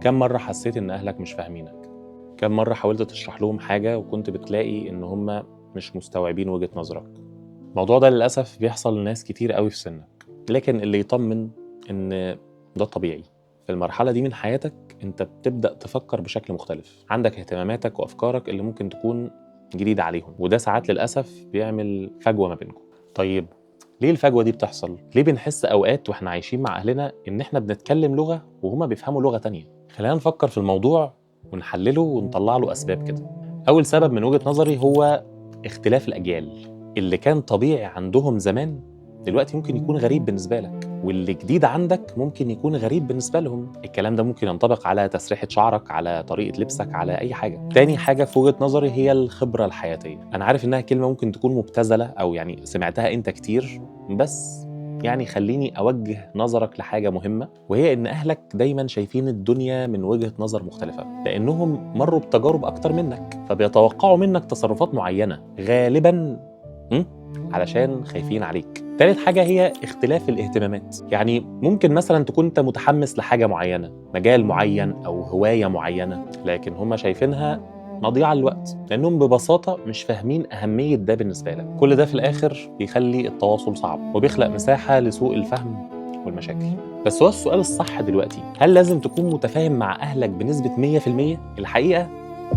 كم مرة حسيت إن أهلك مش فاهمينك؟ كم مرة حاولت تشرح لهم حاجة وكنت بتلاقي إن هم مش مستوعبين وجهة نظرك؟ الموضوع ده للأسف بيحصل لناس كتير قوي في سنك، لكن اللي يطمن إن ده طبيعي. في المرحلة دي من حياتك أنت بتبدأ تفكر بشكل مختلف، عندك اهتماماتك وأفكارك اللي ممكن تكون جديدة عليهم، وده ساعات للأسف بيعمل فجوة ما بينكم. طيب ليه الفجوة دي بتحصل؟ ليه بنحس أوقات وإحنا عايشين مع أهلنا إن إحنا بنتكلم لغة وهما بيفهموا لغة تانية؟ خلينا نفكر في الموضوع ونحلله ونطلع له أسباب كده. أول سبب من وجهة نظري هو اختلاف الأجيال. اللي كان طبيعي عندهم زمان دلوقتي ممكن يكون غريب بالنسبة لك، واللي جديد عندك ممكن يكون غريب بالنسبة لهم. الكلام ده ممكن ينطبق على تسريحة شعرك، على طريقة لبسك، على أي حاجة. تاني حاجة في وجهة نظري هي الخبرة الحياتية. أنا عارف إنها كلمة ممكن تكون مبتذلة أو يعني سمعتها أنت كتير، بس يعني خليني أوجه نظرك لحاجة مهمة، وهي إن أهلك دايما شايفين الدنيا من وجهة نظر مختلفة، لأنهم مروا بتجارب أكتر منك، فبيتوقعوا منك تصرفات معينة غالبا علشان خايفين عليك. تالت حاجة هي اختلاف الاهتمامات. يعني ممكن مثلا تكون انت متحمس لحاجة معينة، مجال معين او هواية معينة، لكن هم شايفينها مضيعة للوقت، لانهم ببساطة مش فاهمين اهمية ده بالنسبة لك. كل ده في الاخر بيخلي التواصل صعب وبيخلق مساحة لسوء الفهم والمشاكل. بس هو السؤال الصح دلوقتي، هل لازم تكون متفاهم مع اهلك بنسبة 100%؟ الحقيقة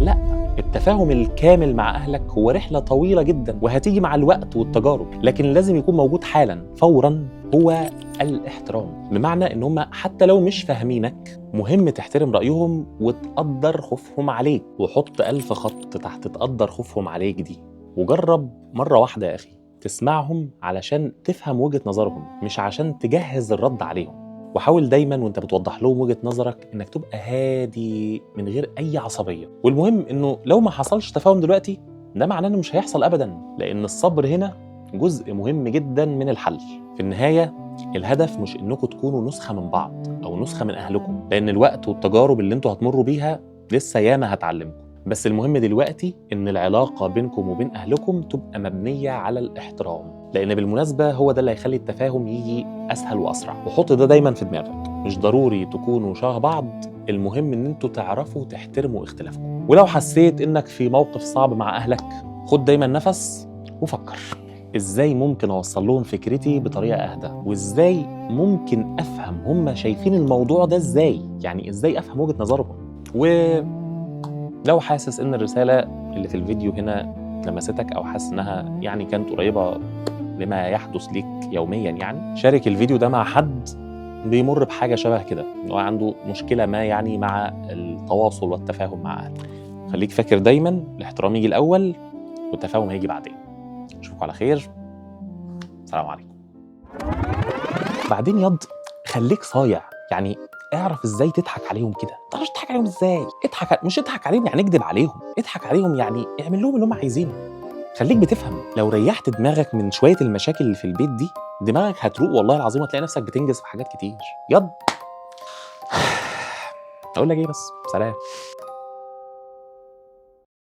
لا. التفاهم الكامل مع أهلك هو رحلة طويلة جدا وهتيجي مع الوقت والتجارب، لكن لازم يكون موجود حالا فورا هو الاحترام. بمعنى إن هم حتى لو مش فاهمينك مهم تحترم رأيهم وتقدر خوفهم عليك، وحط 1000 خط تحت تقدر خوفهم عليك دي، وجرب مرة واحدة يا أخي تسمعهم علشان تفهم وجهة نظرهم، مش عشان تجهز الرد عليهم. وحاول دايما وانت بتوضح لهم وجهة نظرك انك تبقى هادي من غير اي عصبية. والمهم انه لو ما حصلش تفاهم دلوقتي ده معناه انه مش هيحصل ابدا، لان الصبر هنا جزء مهم جدا من الحل. في النهاية الهدف مش انكم تكونوا نسخة من بعض او نسخة من اهلكم، لان الوقت والتجارب اللي انتوا هتمروا بيها لسه ياما هتعلمكم. بس المهم دلوقتي ان العلاقة بينكم وبين اهلكم تبقى مبنية على الاحترام، لان بالمناسبة هو ده اللي هيخلي التفاهم يجي اسهل واسرع. وحط ده دايما في دماغك، مش ضروري تكونوا شبه بعض، المهم ان انتوا تعرفوا تحترموا اختلافكم. ولو حسيت انك في موقف صعب مع اهلك خد دايما نفس وفكر، ازاي ممكن اوصل لهم فكرتي بطريقة اهدى، وازاي ممكن افهم هم شايفين الموضوع ده ازاي، يعني ازاي افهم وجهة نظرهم. ولو حاسس ان الرسالة اللي في الفيديو هنا لمستك او حاسس انها يعني كانت قريبة لما يحدث ليك يوميا، يعني شارك الفيديو ده مع حد بيمر بحاجة شبه كده، انه عنده مشكلة ما يعني مع التواصل والتفاهم مع أهله. خليك فاكر دايما الاحترام يجي الأول والتفاهم هيجي بعدين. أشوفكم على خير، السلام عليكم. بعدين خليك صايع، يعني اعرف ازاي تضحك عليهم كده. تعرفش تضحك عليهم ازاي؟ مش اضحك عليهم يعني اكذب عليهم، اضحك عليهم يعني اعمل لهم اللي هم عايزينه. خليك بتفهم. لو ريحت دماغك من شوية المشاكل اللي في البيت دي دماغك هتروق والله العظيم، هتلاقي نفسك بتنجز في حاجات كتير. اقول لك ايه بس، سلام.